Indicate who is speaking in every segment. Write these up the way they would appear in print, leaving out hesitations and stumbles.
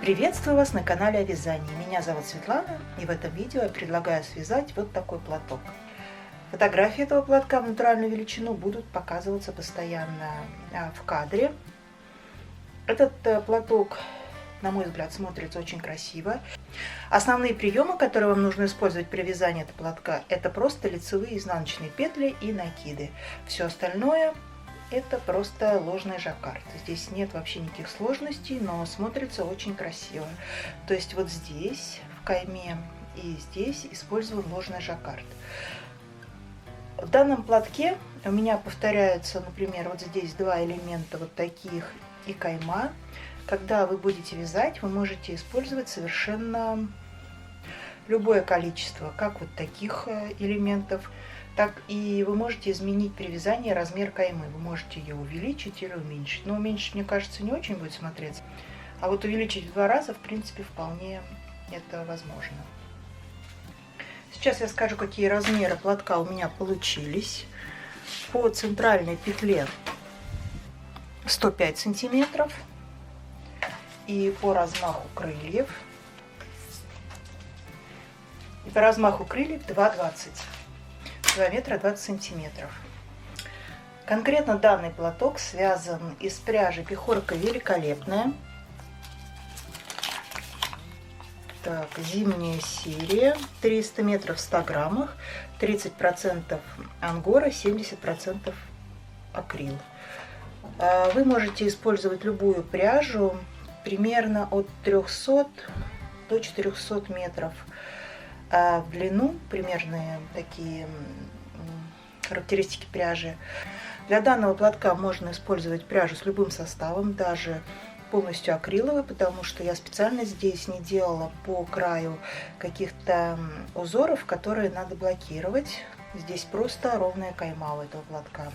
Speaker 1: Приветствую вас на канале о вязании. Меня зовут Светлана, и в этом видео я предлагаю связать вот такой платок. Фотографии этого платка в натуральную величину будут показываться постоянно в кадре. Этот платок, на мой взгляд, смотрится очень красиво. Основные приемы, которые вам нужно использовать при вязании этого платка, это просто лицевые и изнаночные петли и накиды. Все остальное это просто ложный жаккард. Здесь нет вообще никаких сложностей, но смотрится очень красиво. То есть вот здесь, в кайме, и здесь использован ложный жаккард. В данном платке у меня повторяются, например, вот здесь два элемента вот таких и кайма. Когда вы будете вязать, вы можете использовать совершенно любое количество, как вот таких элементов, так и вы можете изменить при вязании размер каймы. Вы можете ее увеличить или уменьшить. Но уменьшить, мне кажется, не очень будет смотреться. А вот увеличить в 2 раза, в принципе, вполне это возможно. Сейчас я скажу, какие размеры платка у меня получились. По центральной петле 105 сантиметров. И по размаху крыльев. И по размаху крыльев 2,20. 2 метра 20 сантиметров. Конкретно данный платок связан из пряжи Пехорка Великолепная. Так, зимняя серия, 300 метров в 100 граммах, 30% ангора, 70% акрил. Вы можете использовать любую пряжу примерно от 300 до 400 метров. В длину примерные такие характеристики пряжи. Для данного платка можно использовать пряжу с любым составом, даже полностью акриловый, потому что я специально здесь не делала по краю каких-то узоров, которые надо блокировать. Здесь просто ровная кайма у этого платка.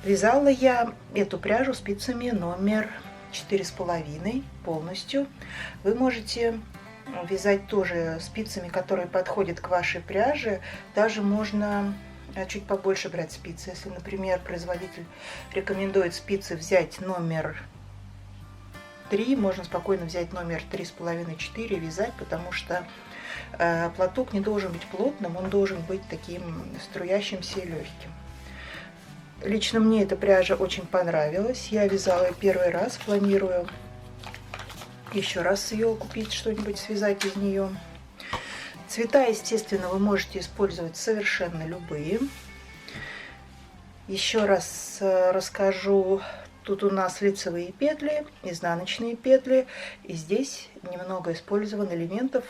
Speaker 1: Вязала я эту пряжу спицами номер 4,5 полностью. Вы можете вязать тоже спицами, которые подходят к вашей пряже. Даже можно чуть побольше брать спицы. Если, например, производитель рекомендует спицы взять номер 3, можно спокойно взять номер 3,5-4 и вязать, потому что платок не должен быть плотным, он должен быть таким струящимся и легким. Лично мне эта пряжа очень понравилась. Я вязала первый раз, планирую еще раз ее купить, что-нибудь связать из нее. Цвета, естественно, вы можете использовать совершенно любые. Еще раз расскажу. Тут у нас лицевые петли, изнаночные петли. И здесь немного использован элементов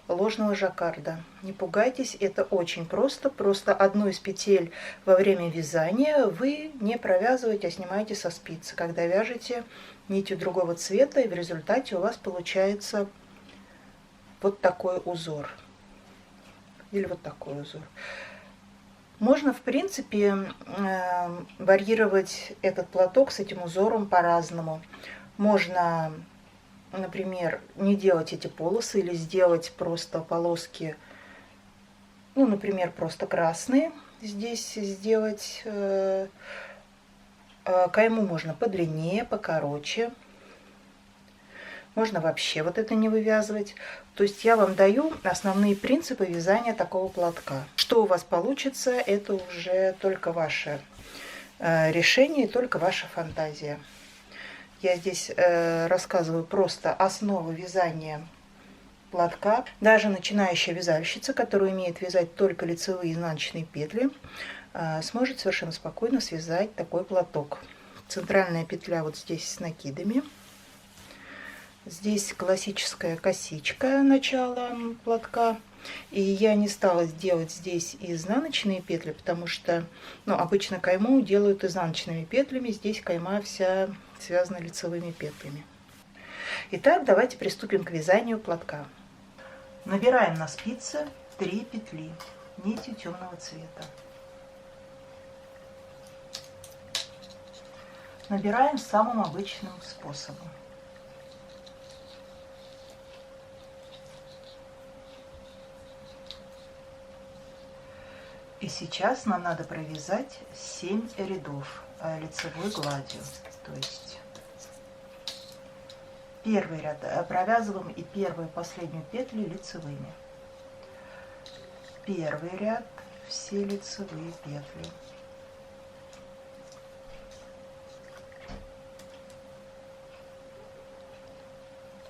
Speaker 1: ложного жаккарда. Не пугайтесь, это очень просто. Просто одну из петель во время вязания вы не провязываете, а снимаете со спицы, когда вяжете нитью другого цвета, и в результате у вас получается вот такой узор. Или вот такой узор. Можно, в принципе, варьировать этот платок с этим узором по-разному. Можно, например, не делать эти полосы или сделать просто полоски, ну, например, просто красные. Здесь сделать кайму можно подлиннее, покороче. Можно вообще вот это не вывязывать. То есть я вам даю основные принципы вязания такого платка. Что у вас получится, это уже только ваше решение, только ваша фантазия. Я здесь рассказываю просто основы вязания платка. Даже начинающая вязальщица, которая умеет вязать только лицевые и изнаночные петли, сможет совершенно спокойно связать такой платок. Центральная петля вот здесь с накидами. Здесь классическая косичка начала платка. И я не стала делать здесь изнаночные петли, потому что обычно кайму делают изнаночными петлями. Здесь кайма вся связана лицевыми петлями. Итак, давайте приступим к вязанию платка. Набираем на спице 3 петли нитью темного цвета. Набираем самым обычным способом. И сейчас нам надо провязать 7 рядов лицевой гладью. То есть Первый ряд провязываем и первую и последнюю петли лицевыми. Первый ряд все лицевые петли.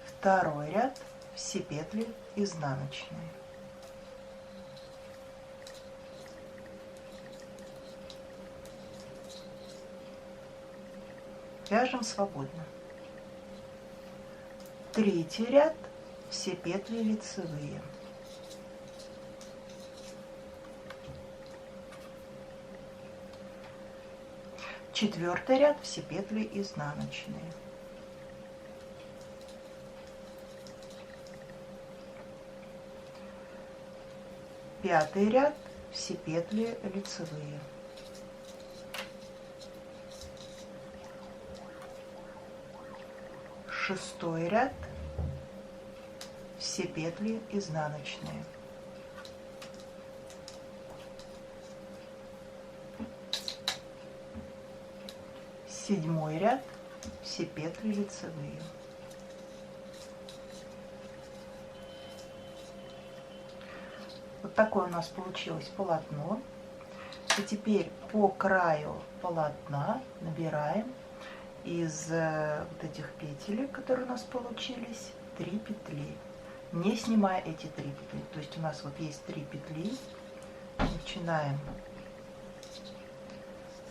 Speaker 1: Второй ряд все петли изнаночные. Вяжем свободно. Третий ряд все петли лицевые. Четвертый ряд все петли изнаночные. Пятый ряд все петли лицевые. Шестой ряд все петли изнаночные. Седьмой ряд все петли лицевые. Вот такое у нас получилось полотно. И теперь по краю полотна набираем из вот этих петель, которые у нас получились, 3 петли, не снимая эти 3 петли. То есть у нас вот есть 3 петли. Начинаем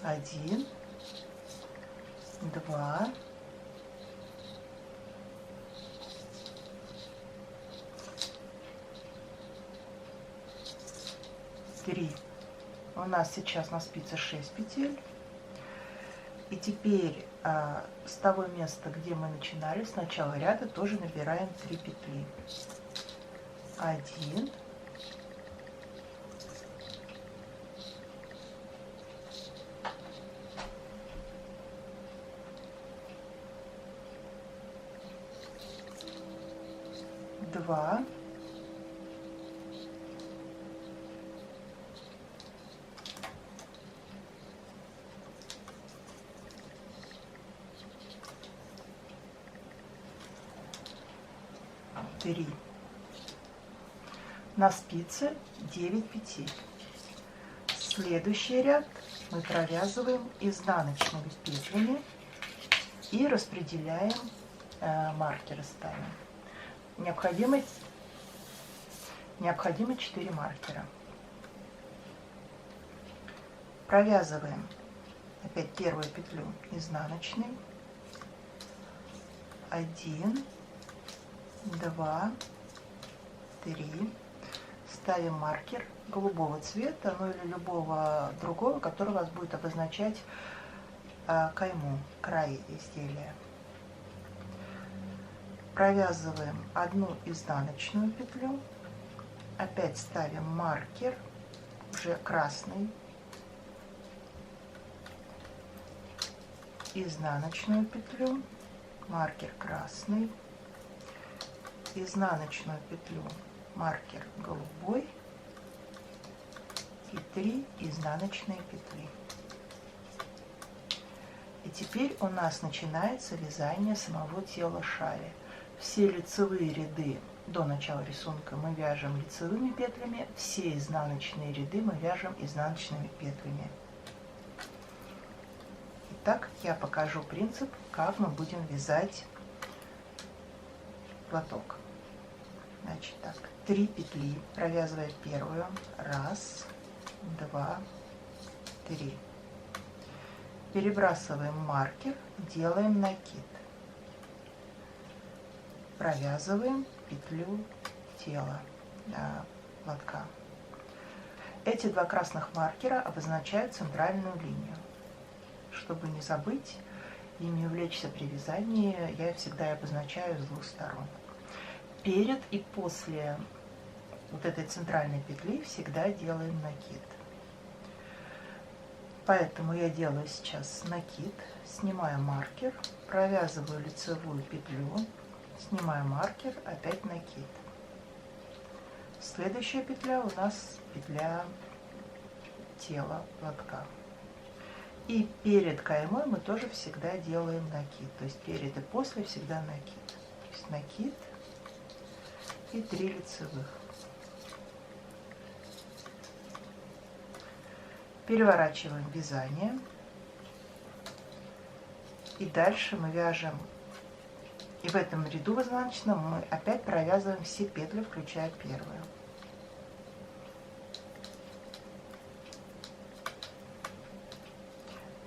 Speaker 1: 1, 2, 3. У нас сейчас на спице 6 петель. И теперь с того места, где мы начинали, с начала ряда, тоже набираем 3 петли. 1, 2, 3. На спице 9 петель. Следующий ряд мы провязываем изнаночными петлями и распределяем, маркеры ставим. Необходимо 4 маркера. Провязываем опять первую петлю изнаночной. 1, 2, 3. Ставим маркер голубого цвета, ну или любого другого, который у вас будет обозначать кайму, край изделия. Провязываем одну изнаночную петлю, опять ставим маркер, уже красный, изнаночную петлю, маркер красный, изнаночную петлю, маркер голубой и 3 изнаночные петли. И теперь у нас начинается вязание самого тела шали. Все лицевые ряды до начала рисунка мы вяжем лицевыми петлями, все изнаночные ряды мы вяжем изнаночными петлями. Итак, я покажу принцип, как мы будем вязать платок. Значит так, 3 петли, провязывая первую, 1, 2, 3. Перебрасываем маркер, делаем накид. Провязываем петлю тела платка. Эти 2 красных маркера обозначают центральную линию. Чтобы не забыть и не увлечься при вязании, я всегда обозначаю с 2 сторон. Перед и после вот этой центральной петли всегда делаем накид. Поэтому я делаю сейчас накид, снимаю маркер, провязываю лицевую петлю, снимаю маркер, опять накид. Следующая петля у нас петля тела платка. И перед каймой мы тоже всегда делаем накид, то есть перед и после всегда накид. есть накид и 3 лицевых. Переворачиваем вязание. И дальше мы вяжем, и в этом ряду в изнаночном мы опять провязываем все петли, включая первую.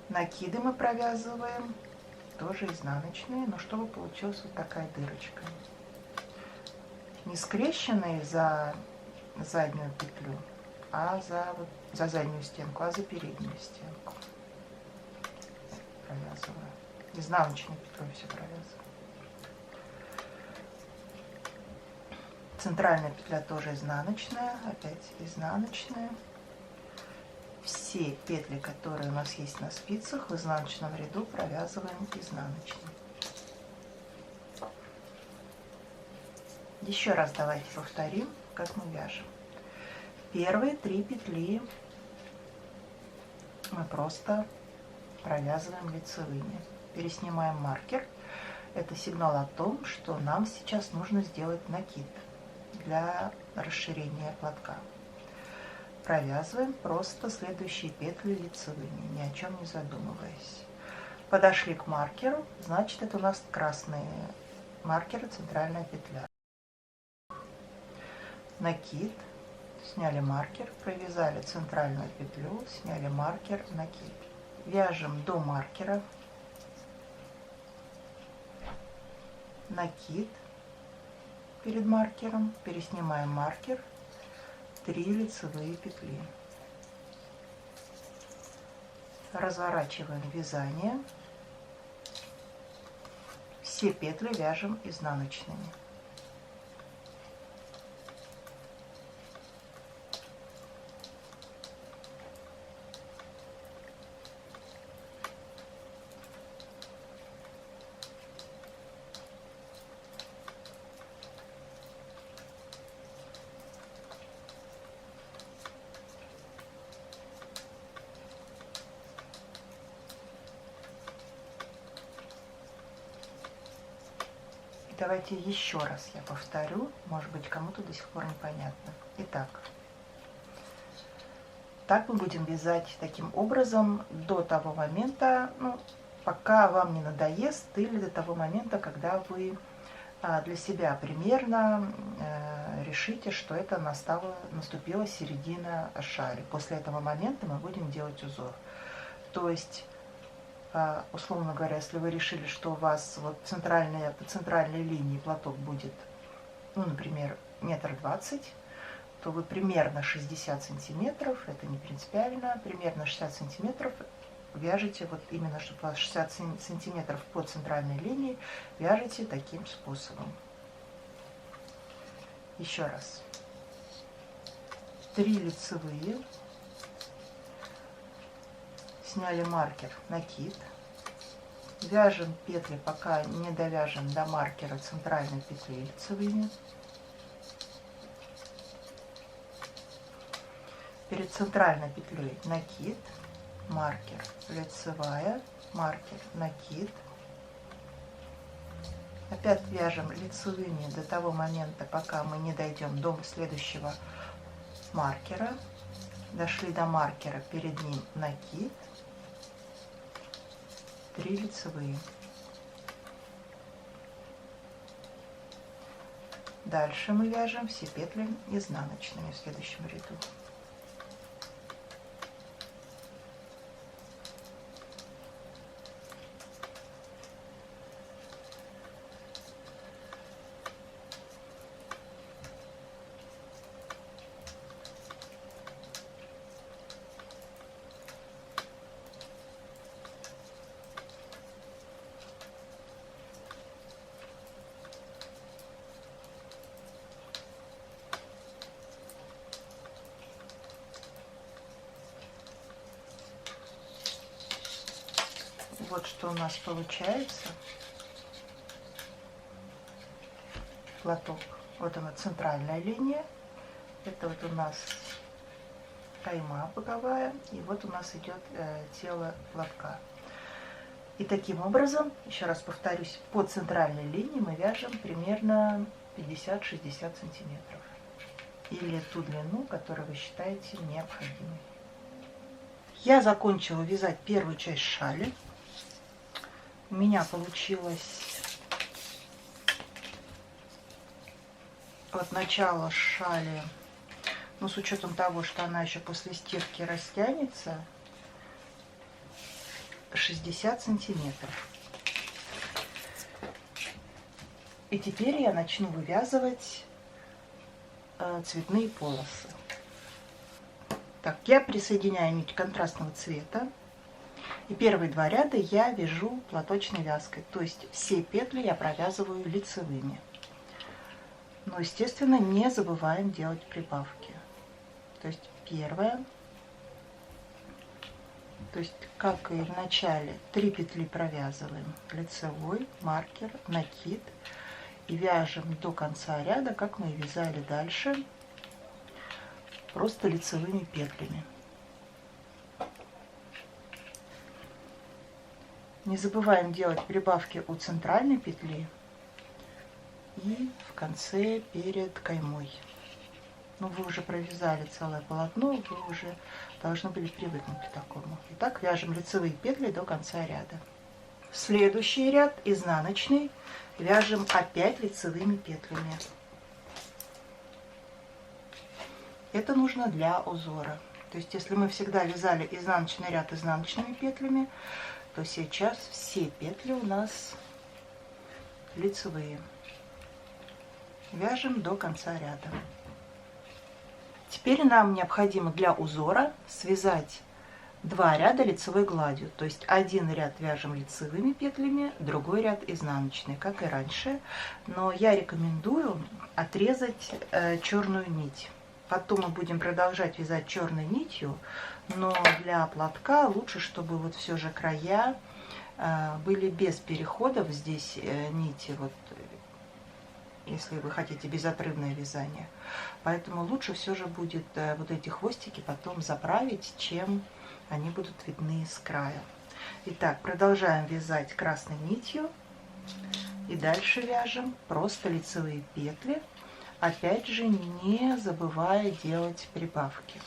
Speaker 1: Накиды мы провязываем тоже изнаночные, но чтобы получилась вот такая дырочка. Не скрещенные за заднюю петлю, а за заднюю стенку, а за переднюю стенку. Провязываю. Изнаночной петлей все провязываю. Центральная петля тоже изнаночная, опять изнаночная. Все петли, которые у нас есть на спицах, в изнаночном ряду провязываем изнаночной. Еще раз давайте повторим, как мы вяжем. Первые 3 петли мы просто провязываем лицевыми. Переснимаем маркер. Это сигнал о том, что нам сейчас нужно сделать накид для расширения платка. Провязываем просто следующие петли лицевыми, ни о чем не задумываясь. Подошли к маркеру, значит, это у нас красные маркеры, центральная петля. Накид, сняли маркер, провязали центральную петлю, сняли маркер, накид. Вяжем до маркера, накид перед маркером, переснимаем маркер, 3 лицевые петли. Разворачиваем вязание, все петли вяжем изнаночными. Давайте еще раз я повторю, может быть, кому-то до сих пор непонятно. Итак, так мы будем вязать таким образом до того момента, пока вам не надоест, или до того момента, когда вы для себя примерно решите, что это наступила середина шали. После этого момента мы будем делать узор. То есть, условно говоря, если вы решили, что у вас по центральной линии платок будет, например, 1,20 м, то вы примерно 60 сантиметров, это не принципиально, примерно 60 сантиметров вяжете, вот именно, чтобы у вас 60 сантиметров по центральной линии, вяжете таким способом. Еще раз. 3 лицевые. Сняли маркер, накид. Вяжем петли, пока не довяжем до маркера центральной петли лицевыми. Перед центральной петлей накид, маркер, лицевая, маркер, накид. Опять вяжем лицевыми до того момента, пока мы не дойдем до следующего маркера. Дошли до маркера, перед ним накид. 3 лицевые. Дальше мы вяжем все петли изнаночными в следующем ряду. Вот что у нас получается. Платок. Вот она, центральная линия. Это вот у нас кайма боковая. И вот у нас идет тело платка. И таким образом, еще раз повторюсь, по центральной линии мы вяжем примерно 50-60 сантиметров. Или ту длину, которую вы считаете необходимой. Я закончила вязать первую часть шали. У меня получилось от начала шали, но с учетом того, что она еще после стирки растянется, 60 сантиметров. И теперь я начну вывязывать цветные полосы. Так, я присоединяю нить контрастного цвета. И первые два ряда я вяжу платочной вязкой. То есть все петли я провязываю лицевыми. Но, естественно, не забываем делать прибавки. То есть первая. То есть, как и в начале, 3 петли провязываем. Лицевой, маркер, накид. И вяжем до конца ряда, как мы и вязали дальше, просто лицевыми петлями. Не забываем делать прибавки у центральной петли и в конце перед каймой. Ну, вы уже провязали целое полотно, вы уже должны были привыкнуть к такому. Итак, вяжем лицевые петли до конца ряда. Следующий ряд, изнаночный, вяжем опять лицевыми петлями. Это нужно для узора. То есть, если мы всегда вязали изнаночный ряд изнаночными петлями, то сейчас все петли у нас лицевые. Вяжем до конца ряда. Теперь нам необходимо для узора связать 2 ряда лицевой гладью. То есть один ряд вяжем лицевыми петлями, другой ряд изнаночный, как и раньше. Но я рекомендую отрезать черную нить. Потом мы будем продолжать вязать черной нитью, но для платка лучше, чтобы вот все же края были без переходов здесь нити, вот, если вы хотите безотрывное вязание. Поэтому лучше все же будет вот эти хвостики потом заправить, чем они будут видны с края. Итак, продолжаем вязать красной нитью. И дальше вяжем просто лицевые петли. Опять же, не забывая делать прибавки.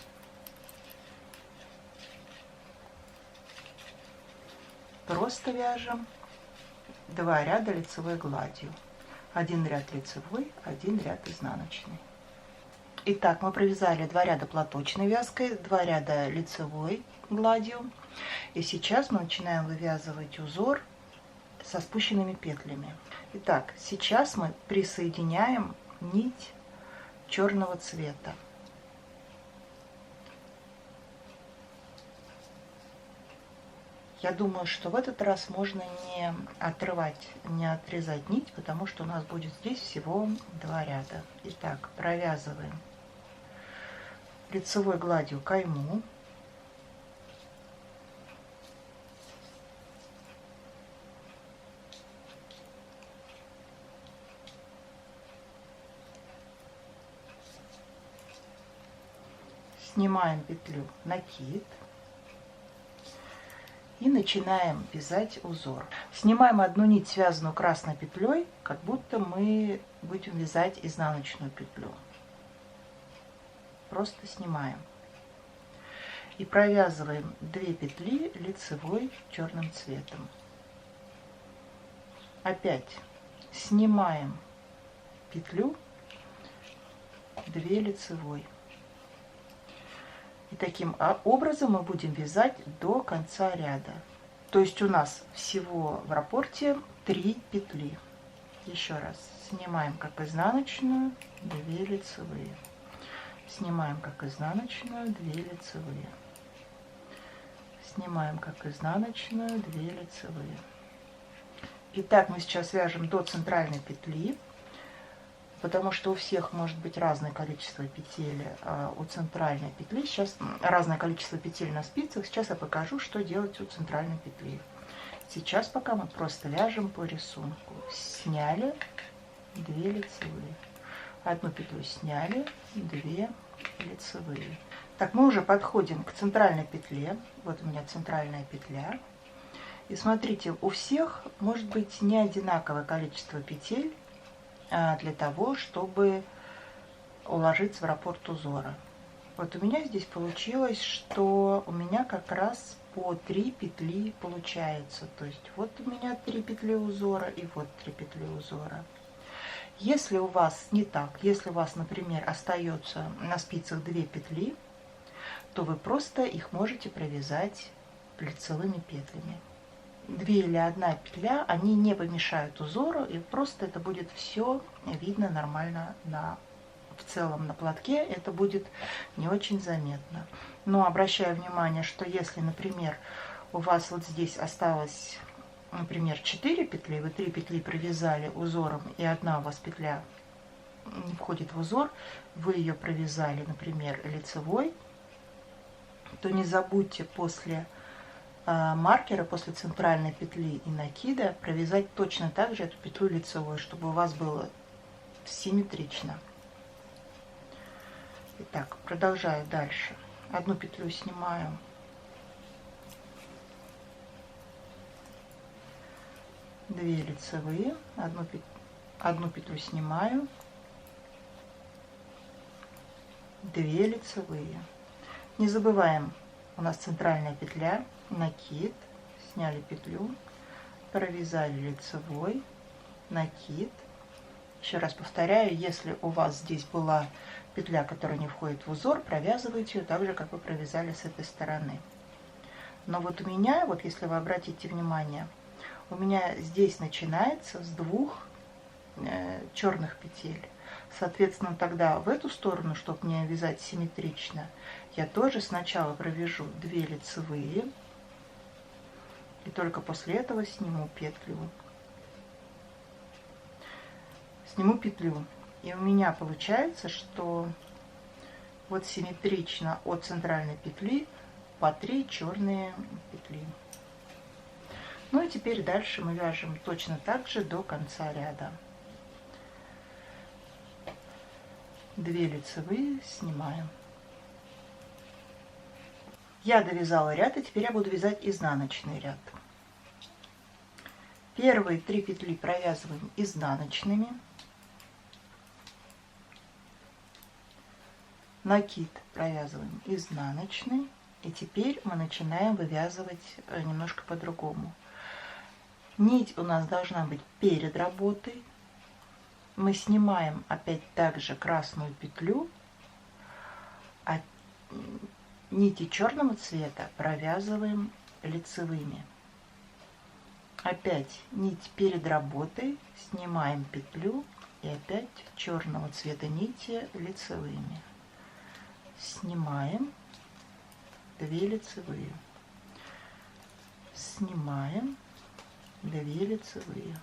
Speaker 1: Просто вяжем 2 ряда лицевой гладью. Один ряд лицевой, один ряд изнаночный. Итак, мы провязали 2 ряда платочной вязкой, 2 ряда лицевой гладью. И сейчас мы начинаем вывязывать узор со спущенными петлями. Итак, сейчас мы присоединяем нить черного цвета. Я думаю, что в этот раз можно не отрезать нить, потому что у нас будет здесь всего 2 ряда. Итак, провязываем лицевой гладью кайму. Снимаем петлю накид. И начинаем вязать узор. Снимаем одну нить, связанную красной петлей, как будто мы будем вязать изнаночную петлю. Просто снимаем. И провязываем 2 петли лицевой черным цветом. Опять снимаем петлю, 2 лицевой. И таким образом мы будем вязать до конца ряда. То есть у нас всего в раппорте 3 петли. Еще раз. Снимаем как изнаночную, 2 лицевые. Снимаем как изнаночную, 2 лицевые. Снимаем как изнаночную, 2 лицевые. Итак, мы сейчас вяжем до центральной петли. Потому что у всех может быть разное количество петель у центральной петли. Сейчас разное количество петель на спицах. Сейчас я покажу, что делать у центральной петли. Сейчас пока мы просто вяжем по рисунку. Сняли 2 лицевые. Одну петлю сняли, 2 лицевые. Так, мы уже подходим к центральной петле. Вот у меня центральная петля. И смотрите, у всех может быть не одинаковое количество петель для того, чтобы уложиться в раппорт узора. Вот у меня здесь получилось, что у меня как раз по 3 петли получается. То есть вот у меня 3 петли узора и вот 3 петли узора. Если у вас не так, если у вас, например, остается на спицах 2 петли, то вы просто их можете провязать лицевыми петлями. 2 или 1 петля, они не помешают узору, и просто это будет все видно нормально в целом на платке, это будет не очень заметно. Но обращаю внимание, что если, например, у вас вот здесь осталось, например, 4 петли, вы 3 петли провязали узором, и 1 у вас петля не входит в узор, вы ее провязали, например, лицевой, то не забудьте после маркера, после центральной петли и накида провязать точно так же эту петлю лицевой, чтобы у вас было симметрично. Итак, продолжаю дальше. 1 петлю снимаю, 2 лицевые, 1 петлю снимаю, 2 лицевые. Не забываем, у нас центральная петля, накид, сняли петлю, провязали лицевой, накид. Еще раз повторяю, если у вас здесь была петля, которая не входит в узор, провязывайте ее так же, как вы провязали с этой стороны. Но вот у меня, вот если вы обратите внимание, у меня здесь начинается с 2 черных петель. Соответственно, тогда в эту сторону, чтобы мне вязать симметрично, я тоже сначала провяжу 2 лицевые, и только после этого сниму петлю. Сниму петлю. И у меня получается, что вот симметрично от центральной петли по 3 черные петли. Ну и теперь дальше мы вяжем точно так же до конца ряда. 2 лицевые снимаем. Я довязала ряд, и теперь я буду вязать изнаночный ряд. Первые 3 петли провязываем изнаночными. Накид провязываем изнаночный. И теперь мы начинаем вывязывать немножко по-другому. Нить у нас должна быть перед работой. Мы снимаем опять также красную петлю, а нити черного цвета провязываем лицевыми. Опять нить перед работой, снимаем петлю и опять черного цвета нити лицевыми. Снимаем 2 лицевые, снимаем 2 лицевые,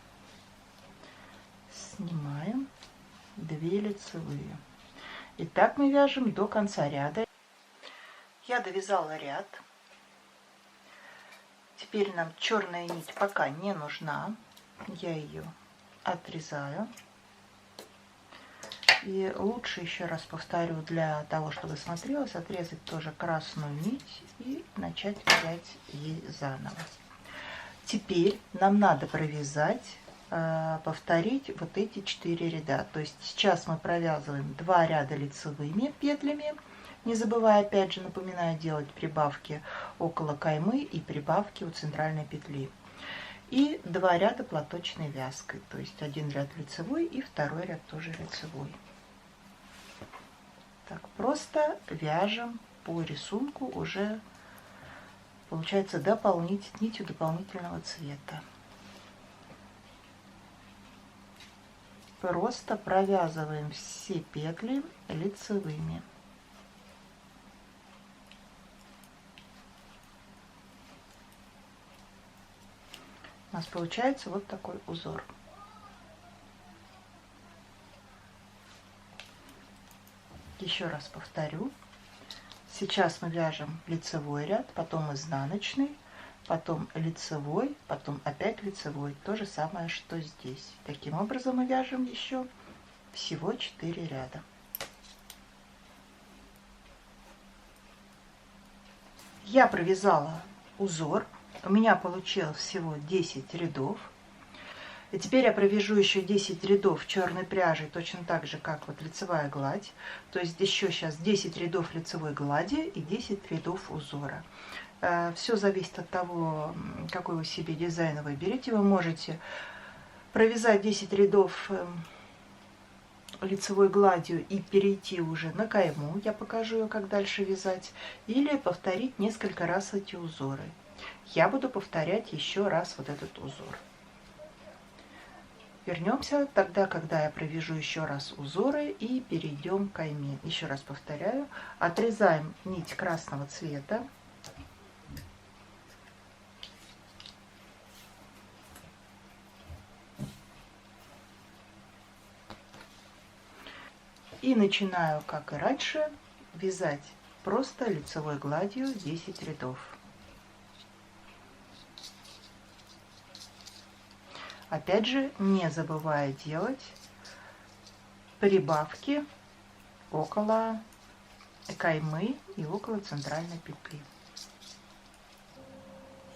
Speaker 1: снимаем 2 лицевые. И так мы вяжем до конца ряда. Я довязала ряд. Теперь нам черная нить пока не нужна. Я ее отрезаю. И лучше, еще раз повторю, для того, чтобы смотрелось, отрезать тоже красную нить и начать вязать ей заново. Теперь нам надо провязать, повторить вот эти 4 ряда. То есть сейчас мы провязываем 2 ряда лицевыми петлями, не забывая, опять же, напоминаю, делать прибавки около каймы и прибавки у центральной петли. И 2 ряда платочной вязкой, то есть 1 ряд лицевой и 2 ряд тоже лицевой. Так, просто вяжем по рисунку уже, получается, нитью дополнительного цвета. Просто провязываем все петли лицевыми. У нас получается вот такой узор. Еще раз повторю. Сейчас мы вяжем лицевой ряд, потом изнаночный, потом лицевой, потом опять лицевой. То же самое, что здесь. Таким образом мы вяжем еще всего 4 ряда. Я провязала узор. У меня получилось всего 10 рядов. И теперь я провяжу еще 10 рядов черной пряжей, точно так же, как вот лицевая гладь. То есть еще сейчас 10 рядов лицевой глади и 10 рядов узора. Все зависит от того, какой вы себе дизайн выберете. Вы можете провязать 10 рядов лицевой гладью и перейти уже на кайму. Я покажу ее, как дальше вязать. Или повторить несколько раз эти узоры. Я буду повторять еще раз вот этот узор. Вернемся тогда, когда я провяжу еще раз узоры и перейдем к кайме. Еще раз повторяю. Отрезаем нить красного цвета. И начинаю, как и раньше, вязать просто лицевой гладью 10 рядов. Опять же, не забывая делать прибавки около каймы и около центральной петли.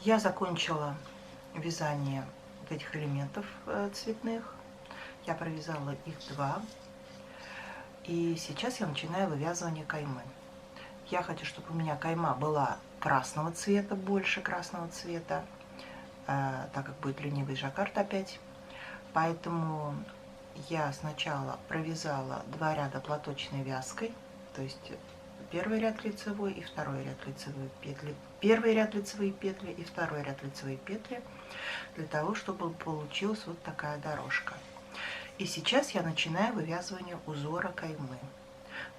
Speaker 1: Я закончила вязание вот этих элементов цветных. Я провязала их 2. И сейчас я начинаю вывязывание каймы. Я хочу, чтобы у меня кайма была красного цвета, больше красного цвета, так как будет ленивый жаккард опять. Поэтому я сначала провязала 2 ряда платочной вязкой, то есть первый ряд лицевой и второй ряд лицевой петли. Первый ряд лицевые петли и второй ряд лицевые петли, для того, чтобы получилась вот такая дорожка. И сейчас я начинаю вывязывание узора каймы.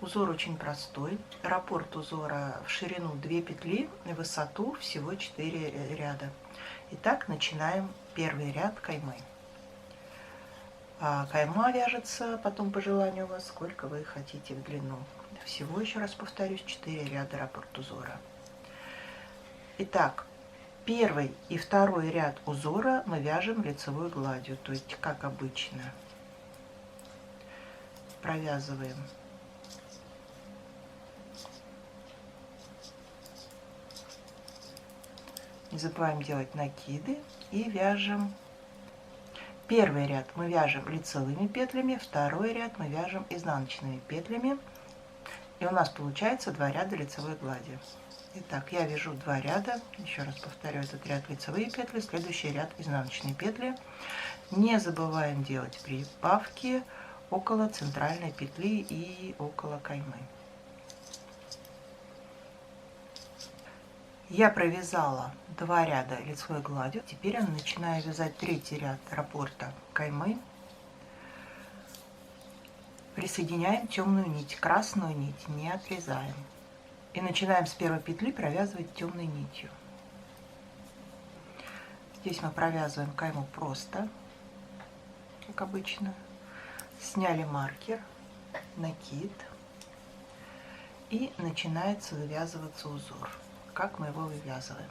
Speaker 1: Узор очень простой. Раппорт узора в ширину 2 петли, в высоту всего 4 ряда. Итак, начинаем первый ряд каймы. Кайма вяжется потом по желанию у вас, сколько вы хотите в длину. Всего, еще раз повторюсь, 4 ряда раппорт узора. Итак, первый и второй ряд узора мы вяжем лицевой гладью, то есть как обычно. Провязываем не забываем делать накиды и вяжем. Первый ряд мы вяжем лицевыми петлями, второй ряд мы вяжем изнаночными петлями, и у нас получается 2 ряда лицевой глади. Итак, я вяжу 2 ряда, еще раз повторю, этот ряд лицевые петли, следующий ряд изнаночные петли. Не забываем делать прибавки около центральной петли и около каймы. Я провязала 2 ряда лицевой гладью. Теперь я начинаю вязать 3-й ряд раппорта каймы. Присоединяем темную нить, красную нить не отрезаем. И начинаем с первой петли провязывать темной нитью. Здесь мы провязываем кайму просто, как обычно. Сняли маркер, накид, и начинается вывязываться узор. Как мы его вывязываем?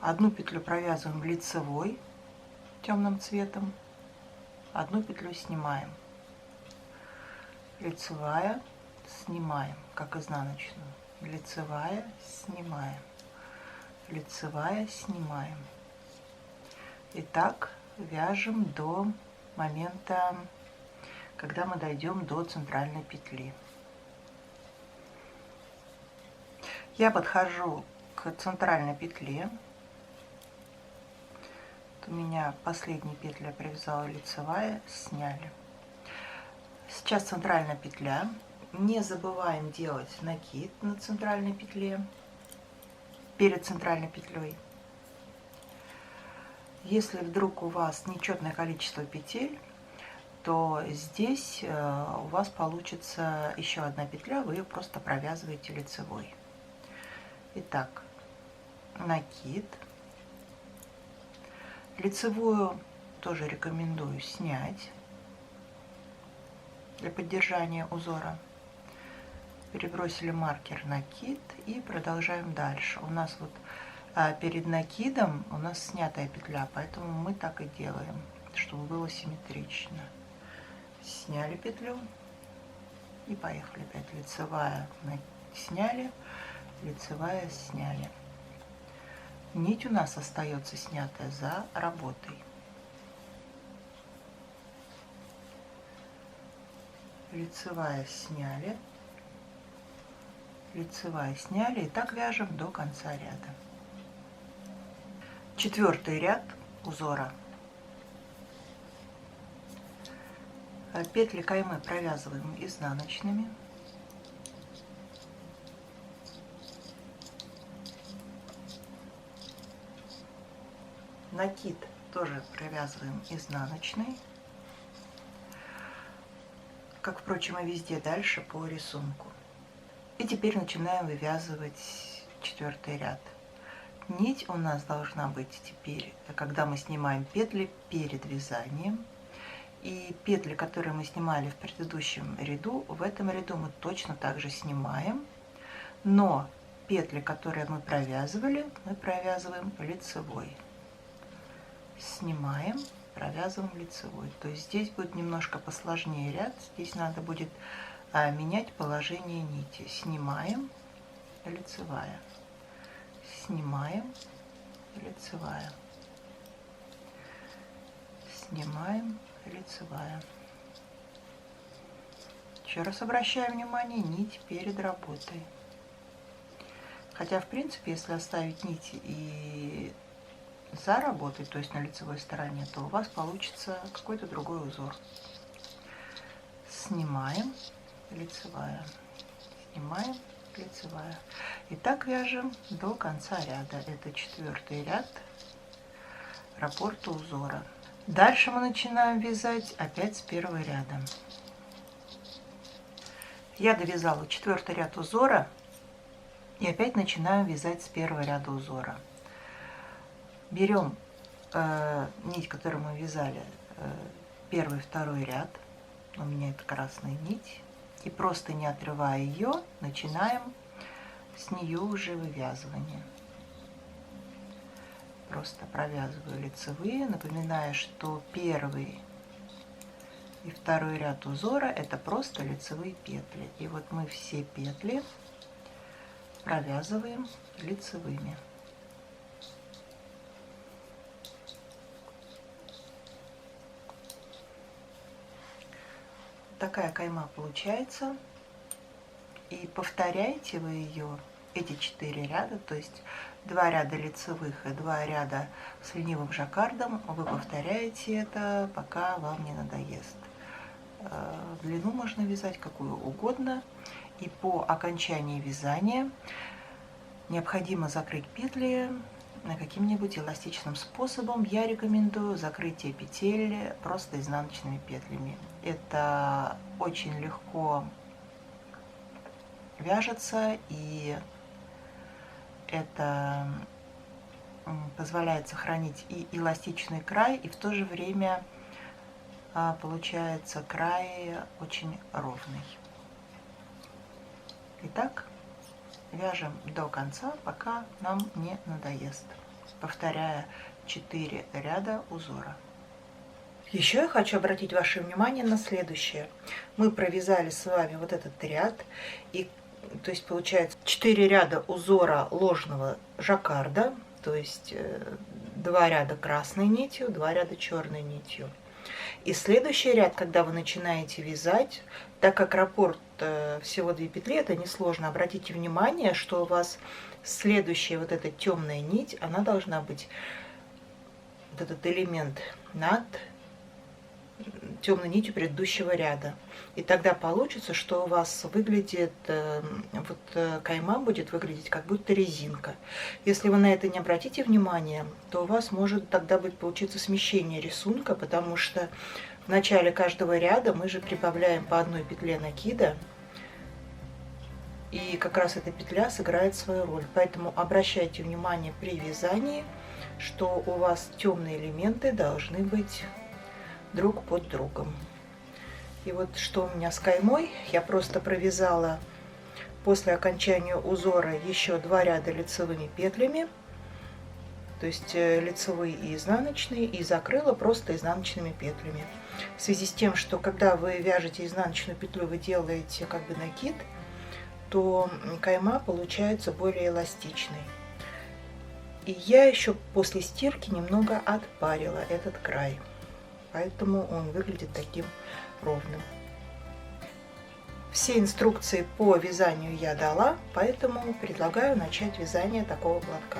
Speaker 1: Одну петлю провязываем лицевой темным цветом, одну петлю снимаем. Лицевая, снимаем, как изнаночную. Лицевая, снимаем. Лицевая, снимаем. И так вяжем до момента, когда мы дойдем до центральной петли. Я подхожу к центральной петле. Вот у меня последняя петля провязала лицевая, сняли. Сейчас центральная петля. Не забываем делать накид на центральной петле, перед центральной петлей. Если вдруг у вас нечетное количество петель, то здесь у вас получится еще одна петля, вы ее просто провязываете лицевой. Итак, накид. Лицевую тоже рекомендую снять для поддержания узора. Перебросили маркер, накид и продолжаем дальше. У нас вот перед накидом у нас снятая петля, поэтому мы так и делаем, чтобы было симметрично. Сняли петлю и поехали опять. Лицевая сняли, лицевая сняли. Нить у нас остается снятая за работой. Лицевая сняли, лицевая сняли, и так вяжем до конца ряда. 4-й ряд узора. Петли каймы провязываем изнаночными. Накид тоже провязываем изнаночной, как, впрочем, и везде дальше по рисунку. И теперь начинаем вывязывать 4-й ряд. Нить у нас должна быть теперь, когда мы снимаем петли перед вязанием. И петли, которые мы снимали в предыдущем ряду, в этом ряду мы точно так же снимаем. Но петли, которые мы провязываем лицевой. Снимаем, провязываем лицевой. То есть здесь будет немножко посложнее ряд. Здесь надо будет менять положение нити. Снимаем, лицевая. Снимаем, лицевая. Снимаем, лицевая. Еще раз обращаю внимание, нить перед работой. Хотя, в принципе, если оставить нить и за работой, то есть на лицевой стороне, то у вас получится какой-то другой узор. Снимаем, лицевая. Снимаем, лицевая. И так вяжем до конца ряда. Это 4-й ряд раппорта узора. Дальше мы начинаем вязать опять с 1-го ряда. Я довязала 4-й ряд узора и опять начинаю вязать с 1-го ряда узора. Берем нить, которую мы вязали, 1-й, 2-й ряд, у меня это красная нить, и просто не отрывая ее, начинаем с нее уже вывязывание. Просто провязываю лицевые, напоминая, что 1-й и 2-й ряд узора это просто лицевые петли. И вот мы все петли провязываем лицевыми. Такая кайма получается. И повторяете вы ее, эти 4 ряда, то есть 2 ряда лицевых и 2 ряда с ленивым жаккардом, вы повторяете это, пока вам не надоест. Длину можно вязать какую угодно, и по окончании вязания необходимо закрыть петли каким-нибудь эластичным способом. Я рекомендую закрытие петель просто изнаночными петлями. Это очень легко вяжется, и это позволяет сохранить и эластичный край, и в то же время получается край очень ровный. Итак, вяжем до конца, пока нам не надоест, повторяя 4 ряда узора. Еще я хочу обратить ваше внимание на следующее. Мы провязали с вами вот этот ряд, и то есть получается 4 ряда узора ложного жаккарда, то есть 2 ряда красной нитью, 2 ряда черной нитью. И следующий ряд, когда вы начинаете вязать, так как раппорт всего 2 петли, это несложно, обратите внимание, что у вас следующая вот эта темная нить, она должна быть, вот этот элемент, над темной нитью предыдущего ряда. И тогда получится, что у вас выглядит, вот кайма будет выглядеть как будто резинка. Если вы на это не обратите внимания, то у вас может тогда будет получиться смещение рисунка, потому что в начале каждого ряда мы же прибавляем по одной петле накида, и как раз эта петля сыграет свою роль. Поэтому обращайте внимание при вязании, что у вас темные элементы должны быть друг под другом. И вот что у меня с каймой, я просто провязала после окончания узора еще 2 ряда лицевыми петлями, то есть лицевые и изнаночные, и закрыла просто изнаночными петлями. В связи с тем, что когда вы вяжете изнаночную петлю, вы делаете как бы накид, то кайма получается более эластичной. И я еще после стирки немного отпарила этот край, поэтому он выглядит таким ровным. Все инструкции по вязанию я дала, поэтому предлагаю начать вязание такого платка.